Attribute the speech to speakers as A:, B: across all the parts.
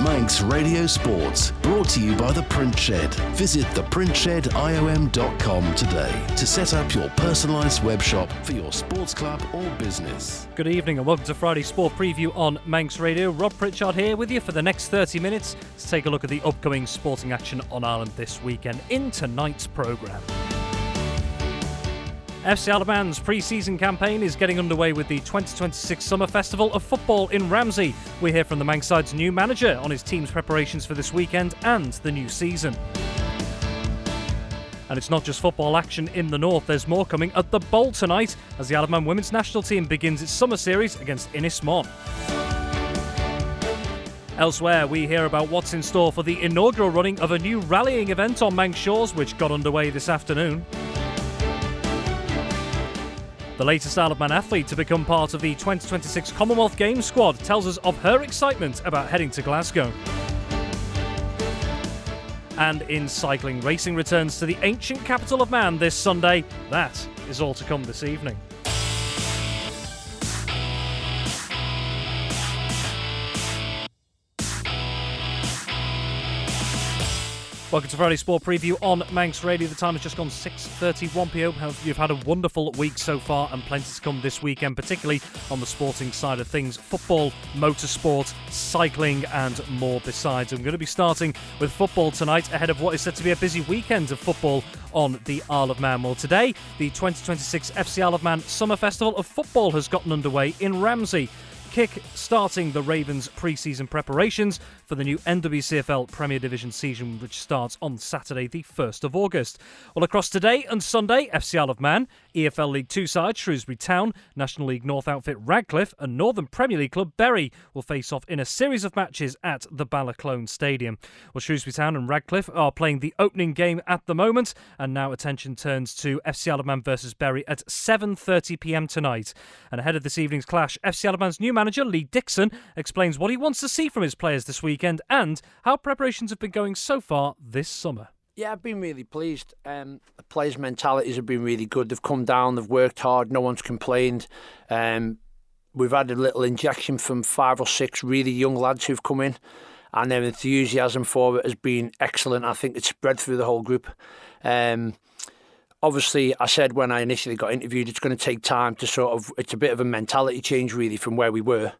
A: Manx Radio Sports, brought to you by The Print Shed. Visit theprintshediom.com today to set up your personalised web shop for your sports club or business.
B: Good evening and welcome to Friday Sport Preview on Manx Radio. Rob Pritchard here with you for the next 30 minutes to take a look at the upcoming sporting action on Ireland this weekend in tonight's programme. FC Isle of Man's pre-season campaign is getting underway with the 2026 Summer Festival of Football in Ramsey. We hear from the Manx side's new manager on his team's preparations for this weekend and the new season. And it's not just football action in the north, there's more coming at the Bowl tonight as the Isle of Man women's national team begins its summer series against Ynys Mon. Elsewhere, we hear about what's in store for the inaugural running of a new rallying event on Manx shores, which got underway this afternoon. The latest Isle of Man athlete to become part of the 2026 Commonwealth Games squad tells us of her excitement about heading to Glasgow. And in cycling, racing returns to the ancient capital of Mann this Sunday. That is all to come this evening. Welcome to Friday Sport Preview on Manx Radio. The time has just gone 6:31pm. Hope you've had a wonderful week so far and plenty to come this weekend, particularly on the sporting side of things. Football, motorsport, cycling and more besides. I'm going to be starting with football tonight ahead of what is set to be a busy weekend of football on the Isle of Man. Well, today, the 2026 FC Isle of Man Summer Festival of Football has gotten underway in Ramsey, kick-starting the Ravens' pre-season preparations for the new NWCFL Premier Division season, which starts on Saturday the 1st of August. Well, across today and Sunday, FC Isle of Man, EFL League 2 side Shrewsbury Town, National League North outfit Radcliffe and Northern Premier League club Bury will face off in a series of matches at the Balaclone Stadium. Well, Shrewsbury Town and Radcliffe are playing the opening game at the moment, and now attention turns to FC Isle of Man versus Bury at 7:30pm tonight. And ahead of this evening's clash, FC Isle of Man's new manager Lee Dixon explains what he wants to see from his players this weekend and how preparations have been going so far this summer.
C: Yeah, I've been really pleased. The players' mentalities have been really good. They've come down, they've worked hard, no one's complained. We've had a little injection from 5 or 6 really young lads who've come in, and their enthusiasm for it has been excellent. I think it's spread through the whole group. Obviously, I said when I initially got interviewed, it's going to take time to it's a bit of a mentality change really from where we were.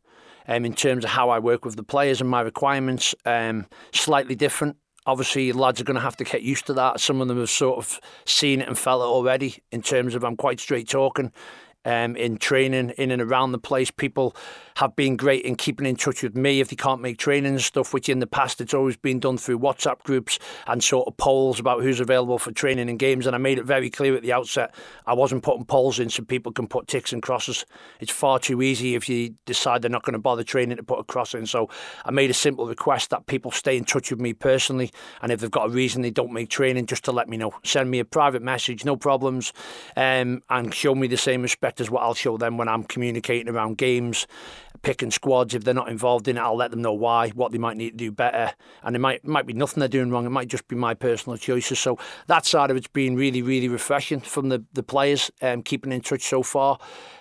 C: In terms of how I work with the players and my requirements, slightly different. Obviously, lads are going to have to get used to that. Some of them have sort of seen it and felt it already in terms of I'm quite straight talking. In training, in and around the place, people have been great in keeping in touch with me if they can't make training and stuff, which in the past it's always been done through WhatsApp groups and sort of polls about who's available for training and games. And I made it very clear at the outset I wasn't putting polls in so people can put ticks and crosses. It's far too easy if you decide they're not going to bother training to put a cross in. So I made a simple request that people stay in touch with me personally, and if they've got a reason they don't make training, just to let me know. Send me a private message, no problems, and show me the same respect as what I'll show them when I'm communicating around games, picking squads. If they're not involved in it, I'll let them know why, what they might need to do better, and it might be nothing they're doing wrong. It might just be my personal choices. So that side of it's been really, really refreshing from the players, keeping in touch so far,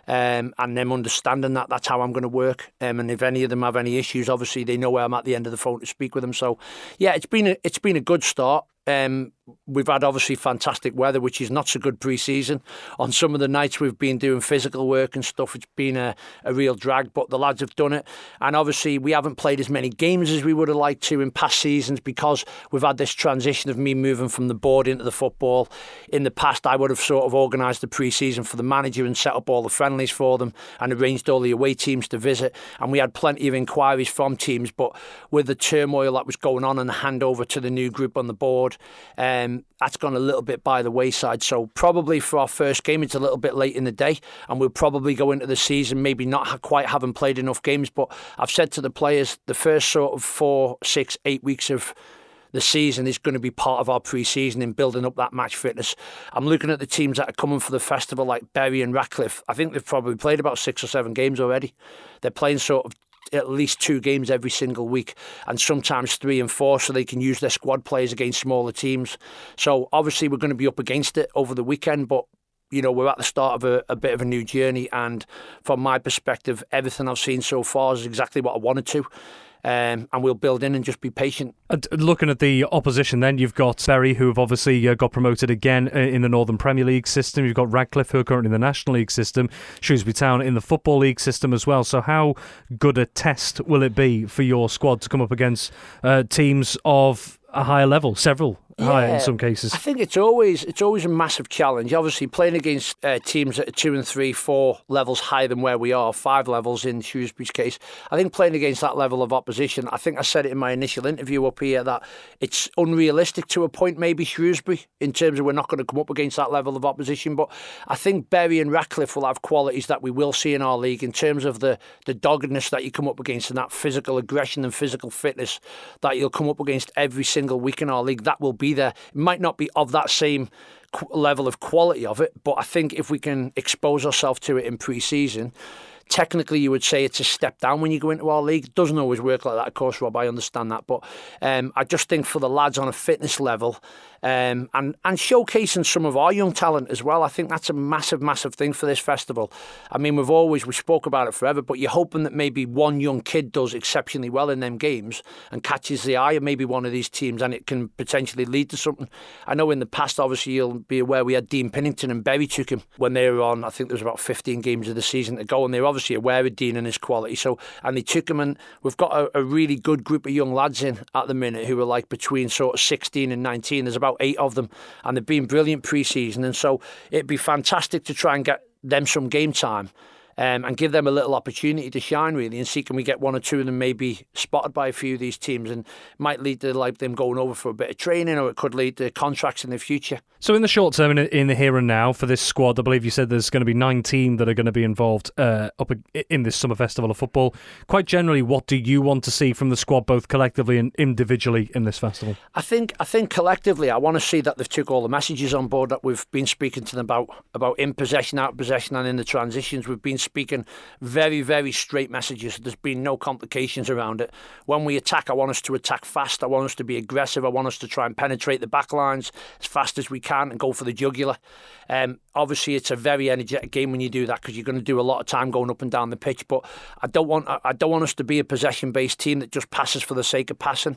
C: and them understanding that that's how I'm going to work. And if any of them have any issues, obviously they know where I'm at the end of the phone to speak with them. So yeah, it's been a good start. We've had obviously fantastic weather, which is not so good pre-season. On some of the nights we've been doing physical work and stuff. It's been a real drag, but the lads have done it. And obviously we haven't played as many games as we would have liked to in past seasons because we've had this transition of me moving from the board into the football. In the past, I would have sort of organised the pre-season for the manager and set up all the friendlies for them and arranged all the away teams to visit. And we had plenty of inquiries from teams, but with the turmoil that was going on and the handover to the new group on the board, that's gone a little bit by the wayside. So probably for our first game, it's a little bit late in the day, and we'll probably go into the season maybe not quite having played enough games. But I've said to the players, the first sort of 4, 6, 8 weeks of the season is going to be part of our pre-season in building up that match fitness. I'm looking at the teams that are coming for the festival like Bury and Radcliffe. I think they've probably played about 6 or 7 games already. They're playing sort of at least 2 games every single week, and sometimes 3 and 4, so they can use their squad players against smaller teams. So obviously we're going to be up against it over the weekend, but you know, we're at the start of a bit of a new journey, and from my perspective, everything I've seen so far is exactly what I wanted to. and we'll build in and just be patient.
B: And looking at the opposition then, you've got Bury, who have obviously got promoted again in the Northern Premier League system. You've got Radcliffe, who are currently in the National League system. Shrewsbury Town in the Football League system as well. So how good a test will it be for your squad to come up against teams of a higher level, several higher in some cases?
C: I think it's always a massive challenge. Obviously, playing against teams that are 2 and 3, 4 levels higher than where we are, 5 levels in Shrewsbury's case. I think playing against that level of opposition, I think I said it in my initial interview up here, that it's unrealistic to a point, maybe Shrewsbury, in terms of we're not going to come up against that level of opposition. But I think Bury and Radcliffe will have qualities that we will see in our league in terms of the doggedness that you come up against and that physical aggression and physical fitness that you'll come up against every single week in our league. That will be there. It might not be of that same level of quality of it, but I think if we can expose ourselves to it in pre-season, technically you would say it's a step down when you go into our league. It doesn't always work like that, of course, Rob, I understand that, but I just think for the lads on a fitness level, and showcasing some of our young talent as well, I think that's a massive thing for this festival. I mean, we spoke about it forever, but you're hoping that maybe one young kid does exceptionally well in them games and catches the eye of maybe one of these teams, and it can potentially lead to something. I know in the past, obviously, you'll be aware we had Dean Pennington and Bury took him when they were on, I think there was about 15 games of the season to go, and they were obviously aware of Dean and his quality, and they took him, and we've got a really good group of young lads in at the minute who are like between sort of 16 and 19. There's about 8 of them, and they've been brilliant pre-season, and so it'd be fantastic to try and get them some game time and give them a little opportunity to shine, really, and see can we get 1 or 2 of them maybe spotted by a few of these teams, and it might lead to like them going over for a bit of training, or it could lead to contracts in the future.
B: So in the short term, in the here and now for this squad, I believe you said there's going to be 19 that are going to be involved up in this Summer Festival of Football. Quite generally, what do you want to see from the squad, both collectively and individually, in this festival? I
C: think collectively, I want to see that they've took all the messages on board that we've been speaking to them about in possession, out of possession, and in the transitions. We've been speaking very straight messages. There's been no complications around it. When we attack, I want us to attack fast. I want us to be aggressive. I want us to try and penetrate the back lines as fast as we can and go for the jugular. Obviously, it's a very energetic game when you do that, because you're going to do a lot of time going up and down the pitch. But I don't want us to be a possession-based team that just passes for the sake of passing.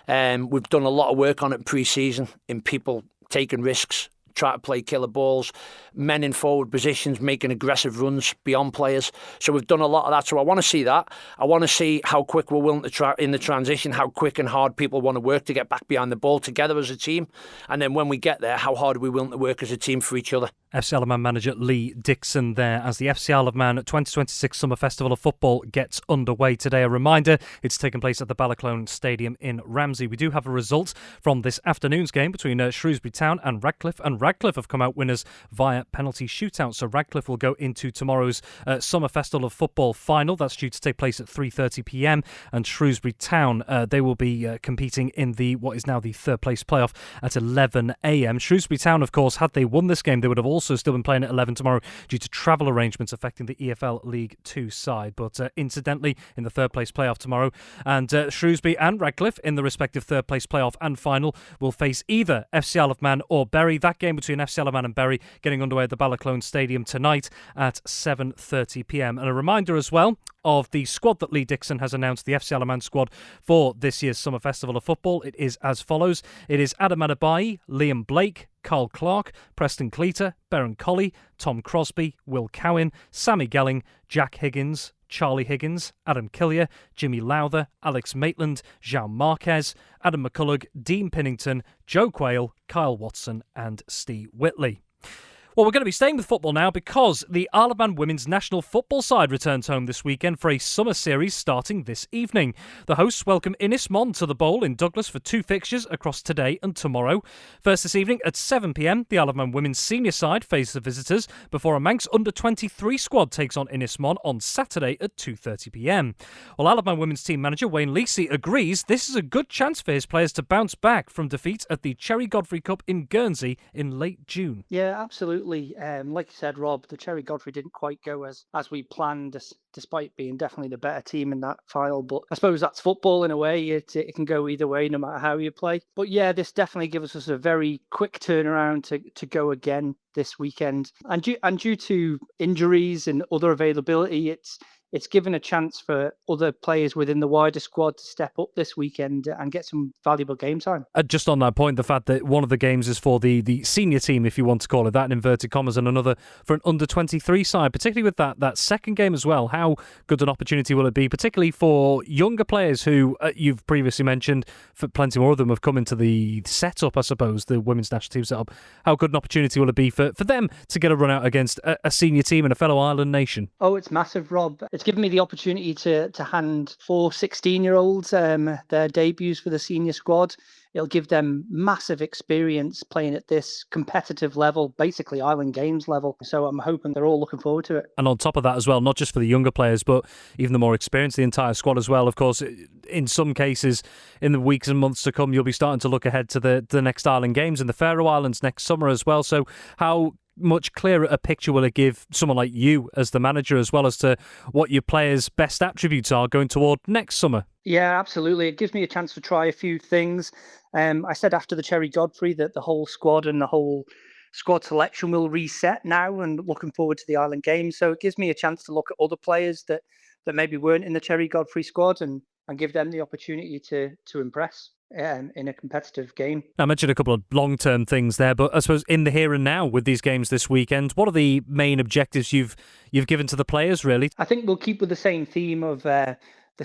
C: We've done a lot of work on it pre-season in people taking risks, try to play killer balls, men in forward positions making aggressive runs beyond players. So we've done a lot of that. So I want to see that. I want to see how quick we're willing to in the transition, how quick and hard people want to work to get back behind the ball together as a team. And then when we get there, how hard are we willing to work as a team for each other.
B: FC Isle of Man manager Lee Dixon there as the FC Isle of Man 2026 Summer Festival of Football gets underway today. A reminder, it's taking place at the Balaclone Stadium in Ramsey. We do have a result from this afternoon's game between Shrewsbury Town and Radcliffe have come out winners via penalty shootout. So Radcliffe will go into tomorrow's Summer Festival of Football final. That's due to take place at 3:30pm, and Shrewsbury Town, they will be competing in what is now the third place playoff at 11am. Shrewsbury Town, of course, had they won this game, they would have also still been playing at 11 tomorrow due to travel arrangements affecting the EFL League 2 side. But incidentally, in the third place playoff tomorrow, and Shrewsbury and Radcliffe in the respective third place playoff and final will face either FC Isle of Man or Bury. That game between FC Isle of Man and Bury getting underway at the Balaclone Stadium tonight at 7:30pm. And a reminder as well of the squad that Lee Dixon has announced, the FC Isle of Man squad for this year's Summer Festival of Football. It is as follows. It is Adam Adabai, Liam Blake, Carl Clark, Preston Cleater, Beren Colley, Tom Crosby, Will Cowan, Sammy Gelling, Jack Higgins, Charlie Higgins, Adam Killier, Jimmy Lowther, Alex Maitland, Jean Marquez, Adam McCullough, Dean Pennington, Joe Quayle, Kyle Watson and Steve Whitley. Well, we're going to be staying with football now because the Isle of Man women's national football side returns home this weekend for a summer series starting this evening. The hosts welcome Ynys Mon to the Bowl in Douglas for 2 fixtures across today and tomorrow. First this evening at 7pm, the Isle of Man women's senior side face the visitors before a Manx under-23 squad takes on Ynys Mon on Saturday at 2:30pm. Well, Isle of Man women's team manager Wayne Lisy agrees this is a good chance for his players to bounce back from defeat at the Cherry Godfrey Cup in Guernsey in late June.
D: Yeah, absolutely. Like you said, Rob, the Cherry Godfrey didn't quite go as we planned, despite being definitely the better team in that final. But I suppose that's football in a way. It can go either way, no matter how you play. But yeah, this definitely gives us a very quick turnaround to go again this weekend. And due to injuries and other availability, it's given a chance for other players within the wider squad to step up this weekend and get some valuable game time.
B: Just on that point, the fact that one of the games is for the senior team, if you want to call it that, in inverted commas, and another for an under-23 side, particularly with that second game as well. How good an opportunity will it be, particularly for younger players who you've previously mentioned, for plenty more of them have come into the setup, I suppose, the women's national team setup. How good an opportunity will it be for them to get a run out against a senior team and a fellow island nation?
D: Oh, it's massive, Rob. It's given me the opportunity to hand 4 16-year-olds their debuts for the senior squad. It'll give them massive experience playing at this competitive level, basically Island Games level. So I'm hoping they're all looking forward to it.
B: And on top of that as well, not just for the younger players, but even the more experienced, the entire squad as well. Of course, in some cases, in the weeks and months to come, you'll be starting to look ahead to the next Island Games in the Faroe Islands next summer as well. So how much clearer a picture will it give someone like you as the manager, as well as to what your players' best attributes are going toward next summer?
D: Yeah, absolutely. It gives me a chance to try a few things. I said after the Cherry Godfrey that the whole squad and the whole squad selection will reset now, and looking forward to the Island Games. So it gives me a chance to look at other players that maybe weren't in the Cherry Godfrey squad and give them the opportunity to impress in a competitive game.
B: I mentioned a couple of long-term things there, but I suppose in the here and now with these games this weekend, what are the main objectives you've given to the players, really?
D: I think we'll keep with the same theme of the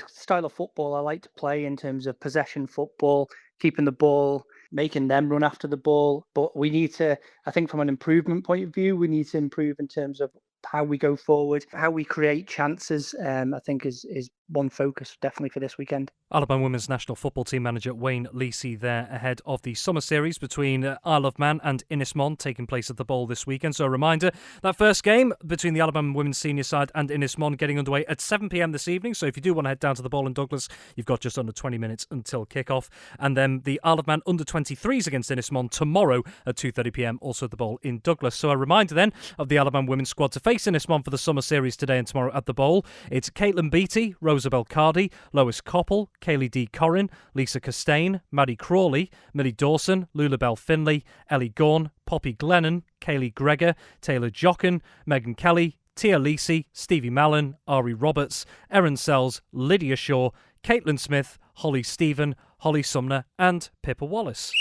D: style of football I like to play in terms of possession football, keeping the ball, making them run after the ball. But we need to, I think from an improvement point of view, we need to improve in terms of how we go forward, how we create chances, I think is one focus definitely for this weekend.
B: Alabama women's national football team manager Wayne Lisy there ahead of the summer series between Isle of Man and Ynys Mon taking place at the Bowl this weekend. So a reminder, that first game between the Alabama women's senior side and Ynys Mon getting underway at 7 p.m. this evening. So if you do want to head down to the Bowl in Douglas, you've got just under 20 minutes until kick-off. And then the Isle of Man under-23s against Ynys Mon tomorrow at 2:30 p.m. also at the Bowl in Douglas. So a reminder then of the Alabama women's squad to face Ynys Mon for the summer series today and tomorrow at the Bowl. It's Caitlin Beattie, Rosa Belcardi, Lois Koppel, Kaylee D. Corrin, Lisa Costain, Maddie Crawley, Millie Dawson, Lulabelle Finley, Ellie Gorn, Poppy Glennon, Kaylee Gregor, Taylor Jochen, Megan Kelly, Tia Lisy, Stevie Mallon, Ari Roberts, Erin Sells, Lydia Shaw, Caitlin Smith, Holly Stephen, Holly Sumner and Pippa Wallace.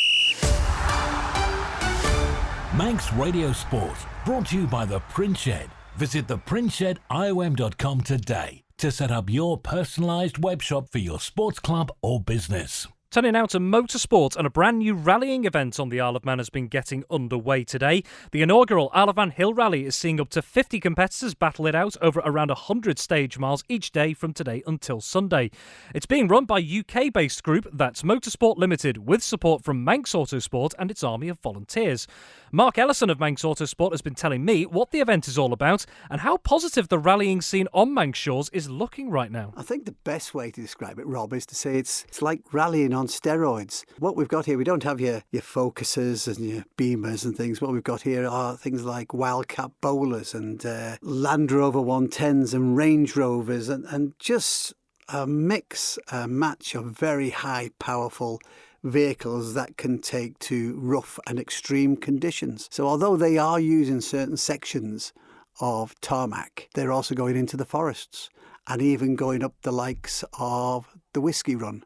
E: Manx Radio Sport, brought to you by The Print Shed. Visit theprintshediom.com today to set up your personalised web shop for your sports club or business.
B: Turning now to motorsport, and a brand new rallying event on the Isle of Man has been getting underway today. The inaugural Isle of Man Hill Rally is seeing up to 50 competitors battle it out over around 100 stage miles each day from today until Sunday. It's being run by UK-based group That's Motorsport Limited, with support from Manx Autosport and its army of volunteers. Mark Ellison of Manx Autosport has been telling me what the event is all about and how positive the rallying scene on Manx shores is looking right now.
F: I think the best way to describe it, Rob, is to say it's like rallying on steroids. What we've got here, we don't have your Focuses and your Beamers and things. What we've got here are things like Wildcat Bowlers and Land Rover 110s and Range Rovers and just a mix, a match of very high, powerful vehicles that can take to rough and extreme conditions. So although they are using certain sections of tarmac, they're also going into the forests and even going up the likes of the Whiskey Run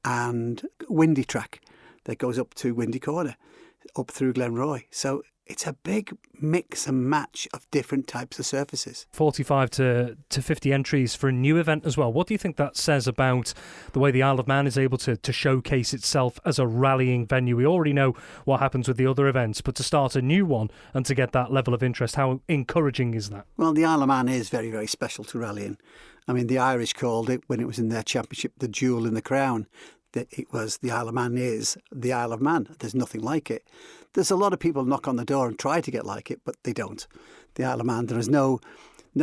F: and Windy Track that goes up to Windy Corner, up through Glenroy. So it's a big mix and match of different types of surfaces. 45
B: to 50 entries for a new event as well. What do you think that says about the way the Isle of Man is able to showcase itself as a rallying venue? We already know what happens with the other events, but to start a new one and to get that level of interest, how encouraging is that?
F: Well, the Isle of Man is very, very special to rallying. I mean, the Irish called it, when it was in their championship, the jewel in the crown. That it was the Isle of Man is the Isle of Man. There's nothing like it. There's a lot of people knock on the door and try to get like it, but they don't. The Isle of Man, there is no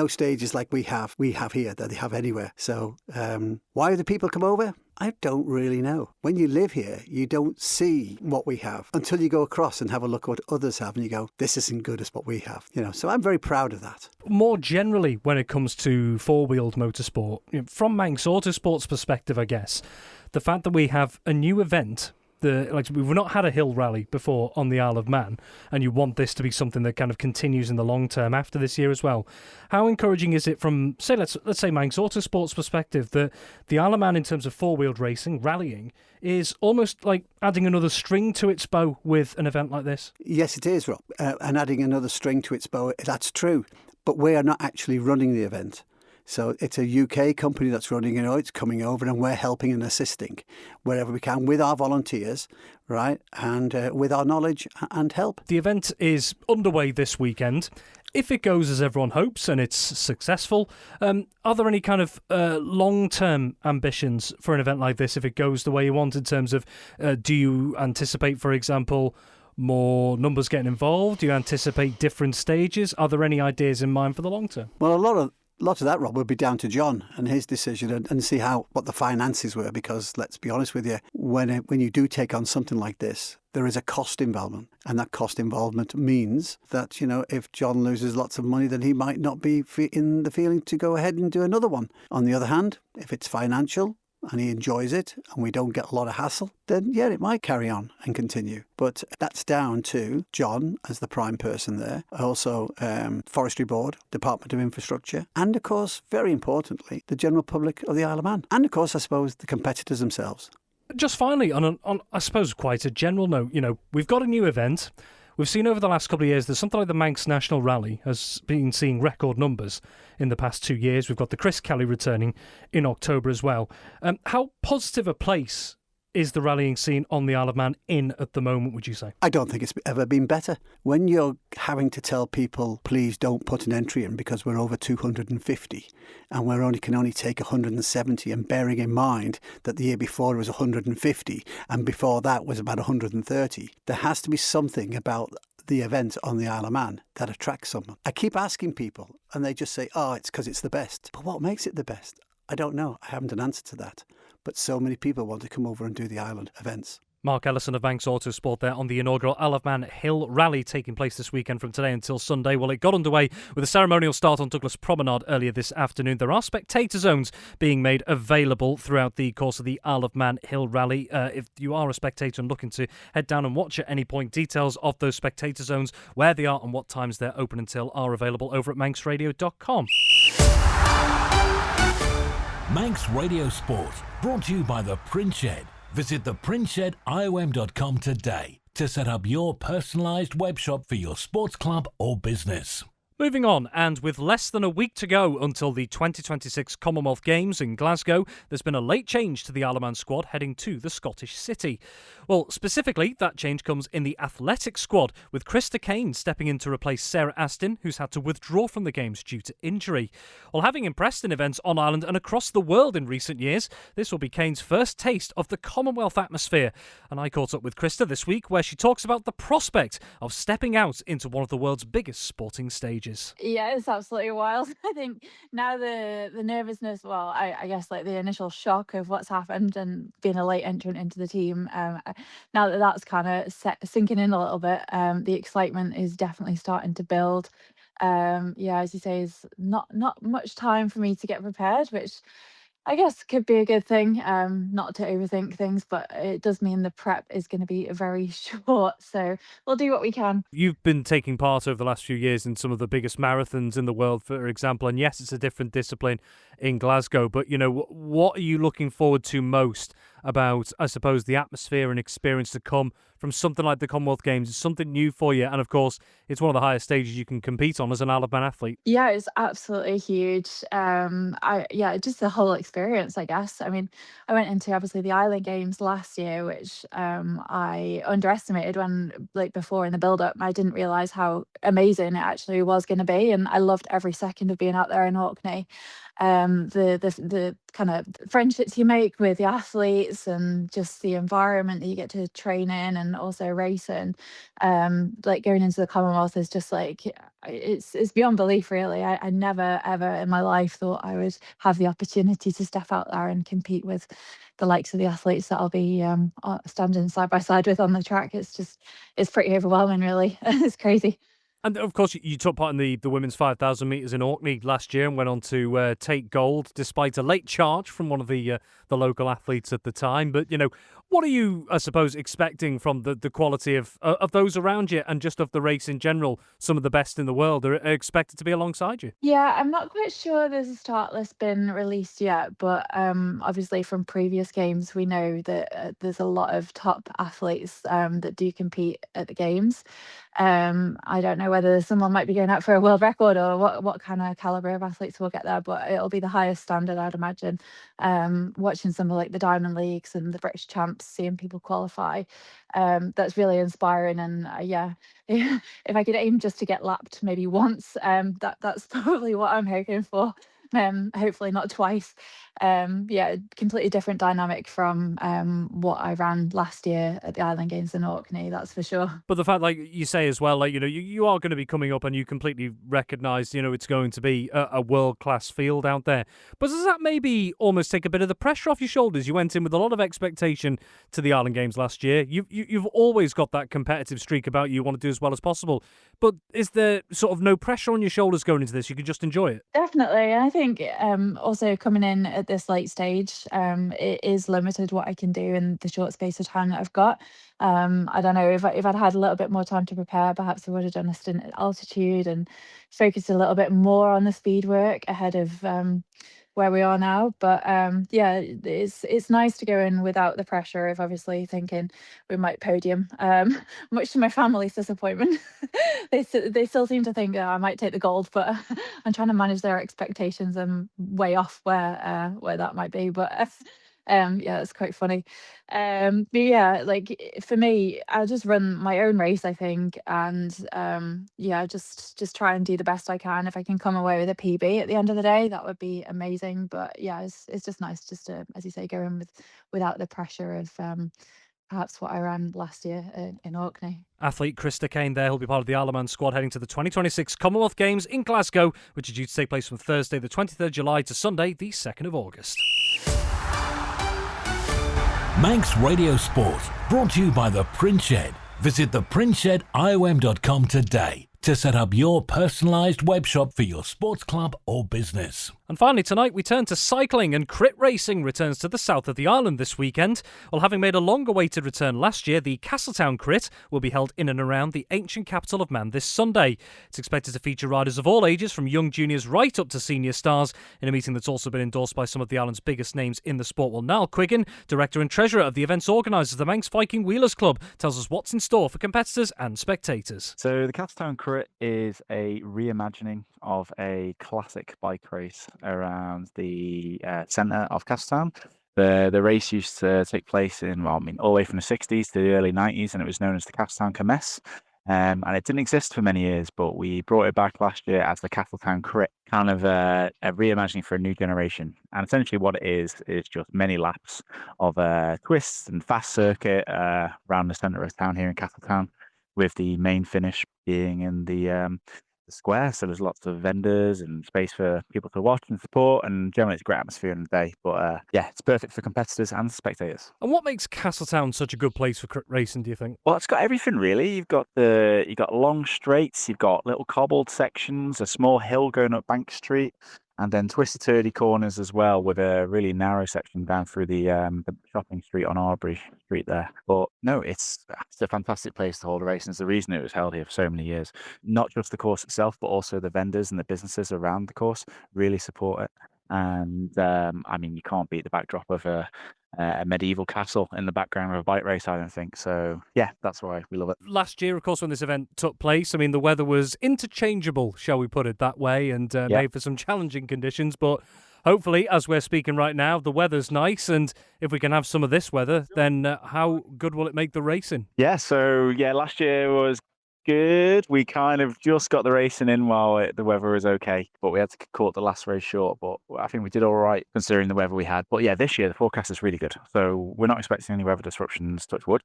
F: stages like we have here that they have anywhere. So why do people come over? I don't really know. When you live here, you don't see what we have until you go across and have a look at what others have and you go, this isn't good as what we have. So I'm very proud of that.
B: More generally, when it comes to four-wheeled motorsport, from Manx Autosport's perspective, I guess, the fact that we have a new event we've not had a hill rally before on the Isle of Man, and you want this to be something that kind of continues in the long term after this year as well. How encouraging is it from, say, let's say Manx Autosport's perspective, that the Isle of Man in terms of four-wheeled racing, rallying, is almost like adding another string to its bow with an event like this?
F: Yes, it is, Rob. And adding another string to its bow, that's true. But we are not actually running the event. So it's a UK company that's running it. It's coming over and we're helping and assisting wherever we can with our volunteers, right, and with our knowledge and help.
B: The event is underway this weekend. If it goes as everyone hopes and it's successful, are there any kind of long-term ambitions for an event like this if it goes the way you want in terms of, do you anticipate, for example, more numbers getting involved? Do you anticipate different stages? Are there any ideas in mind for the long term?
F: Well, a lot of that, Rob, would be down to John and his decision and see what the finances were, because let's be honest with you, when you do take on something like this, there is a cost involvement, and that cost involvement means that, if John loses lots of money, then he might not be in the feeling to go ahead and do another one. On the other hand, if it's financial and he enjoys it and we don't get a lot of hassle, then yeah, it might carry on and continue. But that's down to John as the prime person there, also Forestry Board, Department of Infrastructure, and of course, very importantly, the general public of the Isle of Man. And of course, I suppose, the competitors themselves.
B: Just finally, on I suppose quite a general note, we've got a new event. We've seen over the last couple of years that something like the Manx National Rally has been seeing record numbers in the past 2 years. We've got the Chris Kelly returning in October as well. How positive a place is the rallying scene on the Isle of Man in at the moment, would you say?
F: I don't think it's ever been better. When you're having to tell people, please don't put an entry in because we're over 250 and we can only take 170, and bearing in mind that the year before it was 150 and before that was about 130, there has to be something about the event on the Isle of Man that attracts someone. I keep asking people and they just say, it's because it's the best. But what makes it the best? I don't know. I haven't an answer to that. But so many people want to come over and do the island events.
B: Mark Ellison of Manx Autosport there on the inaugural Isle of Man Hill Rally taking place this weekend from today until Sunday. Well, it got underway with a ceremonial start on Douglas Promenade earlier this afternoon. There are spectator zones being made available throughout the course of the Isle of Man Hill Rally. If you are a spectator and looking to head down and watch at any point, details of those spectator zones, where they are and what times they're open until, are available over at manxradio.com.
E: Manx Radio Sport, brought to you by the Print Shed. Visit theprintshediom.com today to set up your personalised webshop for your sports club or business.
B: Moving on, and with less than a week to go until the 2026 Commonwealth Games in Glasgow, there's been a late change to the Isle of Man squad heading to the Scottish city. Well, specifically, that change comes in the athletic squad, with Christa Cain stepping in to replace Sarah Astin, who's had to withdraw from the Games due to injury. Well, having impressed in events on Ireland and across the world in recent years, this will be Cain's first taste of the Commonwealth atmosphere. And I caught up with Christa this week, where she talks about the prospect of stepping out into one of the world's biggest sporting stages.
G: Yeah, it's absolutely wild. I think now the nervousness, well, I guess like the initial shock of what's happened and being a late entrant into the team, now that that's kind of sinking in a little bit, the excitement is definitely starting to build. As you say, is not much time for me to get prepared, which I guess could be a good thing, not to overthink things, but it does mean the prep is going to be very short. So we'll do what we can.
B: You've been taking part over the last few years in some of the biggest marathons in the world, for example. And yes, it's a different discipline in Glasgow. But, what are you looking forward to most about, I suppose, the atmosphere and experience to come from something like the Commonwealth Games? It's something new for you. And, of course, it's one of the highest stages you can compete on as an Isle of Man athlete.
G: Yeah, it's absolutely huge. Just the whole experience, I guess. I mean, I went into, obviously, the Island Games last year, which I underestimated before in the build-up. I didn't realise how amazing it actually was going to be. And I loved every second of being out there in Orkney. The kind of friendships you make with the athletes and just the environment that you get to train in and also race in, going into the Commonwealth is just it's beyond belief, really. I never ever in my life thought I would have the opportunity to step out there and compete with the likes of the athletes that I'll be standing side by side with on the track. It's pretty overwhelming, really. It's crazy.
B: And of course, you took part in the women's 5,000 metres in Orkney last year and went on to take gold despite a late charge from one of the local athletes at the time. But, what are you, I suppose, expecting from the quality of those around you and just of the race in general? Some of the best in the world are expected to be alongside you.
G: Yeah, I'm not quite sure there's a start list been released yet, but obviously from previous games, we know that there's a lot of top athletes that do compete at the games. I don't know whether someone might be going out for a world record or what kind of caliber of athletes will get there, but it'll be the highest standard, I'd imagine. Watching some of like the Diamond Leagues and the British Champs, seeing people qualify, that's really inspiring. And yeah, if I could aim just to get lapped maybe once, that's probably what I'm hoping for. Hopefully not twice. Yeah, completely different dynamic from what I ran last year at the Island Games in Orkney, that's for sure.
B: But the fact, like you say as well, like, you are going to be coming up and you completely recognise, it's going to be a world-class field out there. But does that maybe almost take a bit of the pressure off your shoulders? You went in with a lot of expectation to the Island Games last year. You've always got that competitive streak about you. You want to do as well as possible. But is there sort of no pressure on your shoulders going into this? You can just enjoy it?
G: Definitely. And I think also coming in at this late stage, it is limited what I can do in the short space of time that I've got. I don't know, if I'd had a little bit more time to prepare, perhaps I would have done a stint at altitude and focused a little bit more on the speed work ahead of where we are now. But yeah, it's nice to go in without the pressure of obviously thinking we might podium. Much to my family's disappointment, they still seem to think I might take the gold, but I'm trying to manage their expectations and way off where that might be. But yeah, it's quite funny. But yeah, like for me, I'll just run my own race, I think, and yeah, just try and do the best I can. If I can come away with a PB at the end of the day, that would be amazing. But yeah, it's just nice just to, as you say, go in without the pressure of perhaps what I ran last year in Orkney.
B: Athlete Christa Cain there, who'll be part of the Isle of Man squad heading to the 2026 Commonwealth Games in Glasgow, which is due to take place from Thursday the 23rd July to Sunday the 2nd of August.
E: Manx Radio Sport, brought to you by the Print Shed. Visit theprintshediom.com today to set up your personalised webshop for your sports club or business.
B: And finally tonight we turn to cycling, and crit racing returns to the south of the island this weekend. Well, having made a long-awaited return last year, the Castletown Crit will be held in and around the ancient capital of Mann this Sunday. It's expected to feature riders of all ages, from young juniors right up to senior stars, in a meeting that's also been endorsed by some of the island's biggest names in the sport. Well, Niall Quiggin, director and treasurer of the event's organisers, the Manx Viking Wheelers Club, tells us what's in store for competitors and spectators.
H: So the Castletown Crit is a reimagining of a classic bike race around the centre of Castletown. The race used to take place all the way from the 60s to the early 90s, and it was known as the Castletown Kermesse. And it didn't exist for many years, but we brought it back last year as the Castletown Crit, kind of a reimagining for a new generation. And essentially what it is just many laps of twists and fast circuit around the centre of town here in Castletown, with the main finish being in the square. So there's lots of vendors and space for people to watch and support, and generally it's a great atmosphere in the day. But yeah, it's perfect for competitors and spectators.
B: And what makes Castletown such a good place for crit racing, do you think?
H: Well, it's got everything really. You've got long straights, you've got little cobbled sections, a small hill going up Bank Street, and then twisty turdy corners as well, with a really narrow section down through the shopping street on Arbery Street there. But no, it's a fantastic place to hold a race, and it's the reason it was held here for so many years. Not just the course itself, but also the vendors and the businesses around the course really support it. And you can't beat the backdrop of a medieval castle in the background of a bike race, I don't think. So yeah, that's why we love it.
B: Last year, of course, when this event took place, the weather was interchangeable, shall we put it that way, and made for some challenging conditions. But hopefully, as we're speaking right now, the weather's nice, and if we can have some of this weather, then how good will it make the racing?
H: Yeah, so last year was good. We kind of just got the racing in while the weather was okay, but we had to cut the last race short. But I think we did all right considering the weather we had. But yeah, this year the forecast is really good, so we're not expecting any weather disruptions, touch wood.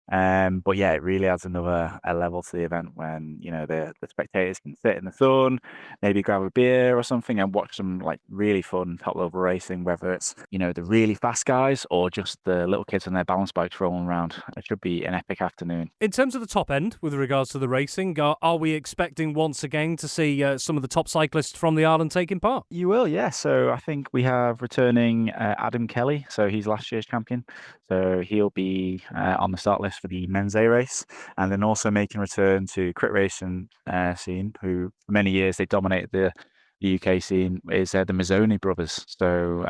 H: But yeah, it really adds another level to the event when the spectators can sit in the sun, maybe grab a beer or something and watch some really fun top level racing, whether it's the really fast guys or just the little kids on their balance bikes rolling around. It should be an epic afternoon.
B: In terms of the top end with regards to the racing. Are we expecting once again to see some of the top cyclists from the island taking part?
H: You will, yeah. So I think we have returning Adam Kelly. So he's last year's champion. So he'll be on the start list for the men's A race. And then also making a return to crit racing scene, who for many years they dominated the UK scene, is the Mazzoni brothers. So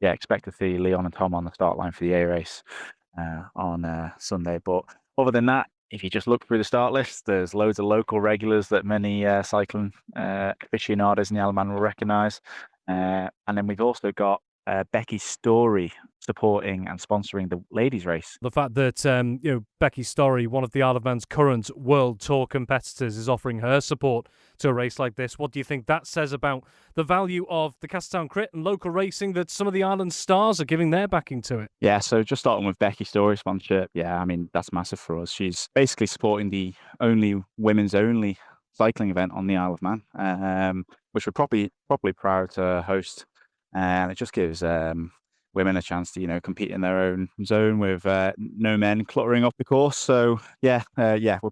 H: expect to see Leon and Tom on the start line for the A race on Sunday. But other than that, if you just look through the start list, there's loads of local regulars that many cycling aficionados in the Isle of Man will recognise. And then we've also got Becky Story supporting and sponsoring the ladies' race.
B: The fact that Becky Story, one of the Isle of Man's current World Tour competitors, is offering her support to a race like this. What do you think that says about the value of the Castletown Crit and local racing that some of the island stars are giving their backing to it?
H: Yeah, so just starting with Becky Story sponsorship, I mean, that's massive for us. She's basically supporting the only women's only cycling event on the Isle of Man, which we're probably proud to host. And it just gives women a chance to, compete in their own zone with no men cluttering off the course. So, we're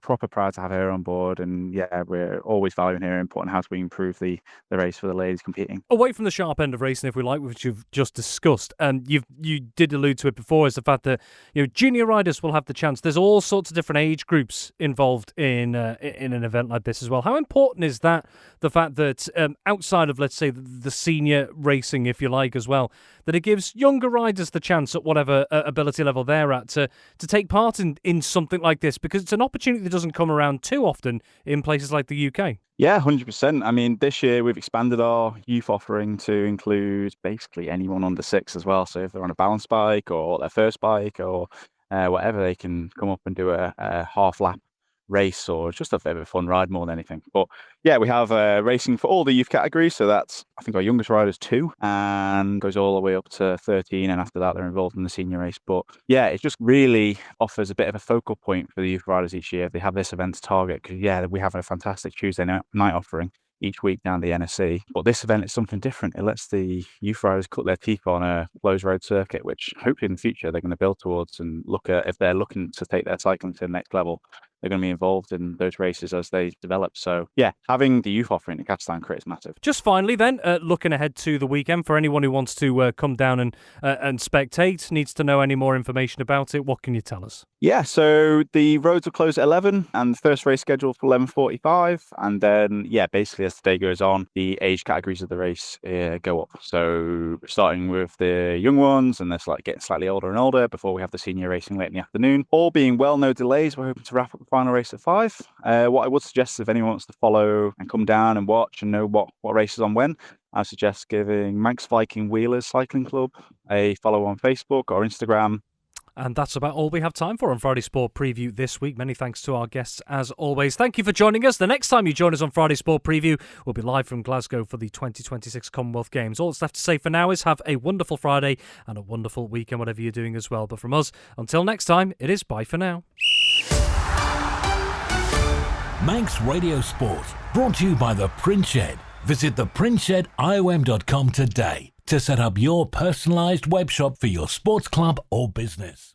H: proper proud to have her on board. And, we're always valuing her input on how we improve the race for the ladies competing.
B: Away from the sharp end of racing, if we like, which you've just discussed, and you did allude to it before, is the fact that junior riders will have the chance. There's all sorts of different age groups involved in an event like this as well. How important is that, the fact that outside of, let's say, the senior racing, if you like, as well, that it gives younger riders the chance at whatever ability level they're at to take part in something like this, because it's an opportunity that doesn't come around too often in places like the UK.
H: Yeah, 100%. I mean, this year we've expanded our youth offering to include basically anyone under 6 as well. So if they're on a balance bike or their first bike or whatever, they can come up and do a half lap race or just a bit of a fun ride more than anything. But we have racing for all the youth categories. So that's, I think, our youngest rider's 2 and goes all the way up to 13. And after that, they're involved in the senior race. But it just really offers a bit of a focal point for the youth riders each year. They have this event to target because, we have a fantastic Tuesday night offering each week down the NSC. But this event is something different. It lets the youth riders cut their teeth on a closed road circuit, which hopefully in the future they're going to build towards and look at if they're looking to take their cycling to the next level. They're going to be involved in those races as they develop. So, having the youth offering at Castletown Crit is massive.
B: Just finally then, looking ahead to the weekend, for anyone who wants to come down and spectate, needs to know any more information about it, what can you tell us?
H: Yeah, so the roads will close at 11 and the first race scheduled for 11:45. And then, basically as the day goes on, the age categories of the race go up. So starting with the young ones and they're getting slightly older and older before we have the senior racing late in the afternoon. All being well, no delays. We're hoping to wrap up the final race at 5. What I would suggest is if anyone wants to follow and come down and watch and know what race is on when, I suggest giving Manx Viking Wheelers Cycling Club a follow on Facebook or Instagram.
B: And that's about all we have time for on Friday Sport Preview this week. Many thanks to our guests as always. Thank you for joining us. The next time you join us on Friday Sport Preview, we'll be live from Glasgow for the 2026 Commonwealth Games. All that's left to say for now is have a wonderful Friday and a wonderful weekend, whatever you're doing as well. But from us, until next time, it is bye for now.
E: Manx Radio Sport, brought to you by the Print Shed. Visit theprintshediom.com today to set up your personalised web shop for your sports club or business.